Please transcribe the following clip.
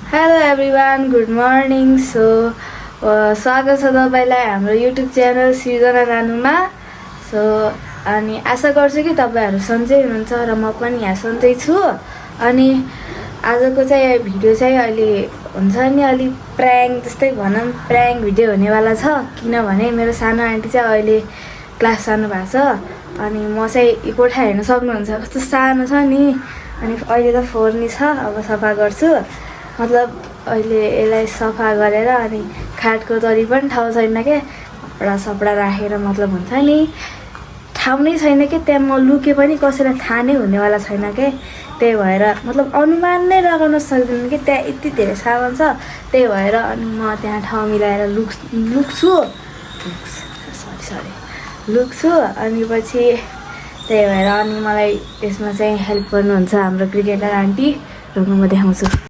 Hello everyone, good morning. स्वागत छ तपाईँलाई हाम्रो युट्युब च्यानल सृजना नानुमा। अनि आशा गर्छु कि तपाईँहरू सन्चै हुनुहुन्छ र म पनि यहाँ सन्चै छु। अनि आजको चाहिँ भिडियो चाहिँ अहिले हुन्छ नि अलि प्र्याङ्क जस्तै भनौँ, प्र्याङ्क भिडियो हुनेवाला छ। किनभने मेरो सानो आन्टी चाहिँ अहिले क्लास जानु भएको छ। अनि म चाहिँ यो कोठा हेर्न सक्नुहुन्छ, कस्तो सानो छ नि। अनि अहिले त फोहोर्नी छ, अब सफा गर्छु। मतलब अहिले यसलाई सफा गरेर अनि खाटको तरी पनि ठाउँ छैन के, कपडा सपडा राखेर मतलब हुन्छ नि ठाउँ नै छैन कि त्यहाँ म लुके पनि कसैलाई थाहा नै हुनेवाला छैन के। त्यही भएर मतलब अनुमान नै लगाउन सक्दैन कि त्यहाँ यति धेरै सामान छ। त्यही भएर अनि म त्यहाँ ठाउँ मिलाएर लुक्छु। अनि पछि त्यही भएर अनि मलाई यसमा चाहिँ हेल्प गर्नुहुन्छ हाम्रो क्रिकेटर आन्टी। र म देखाउँछु।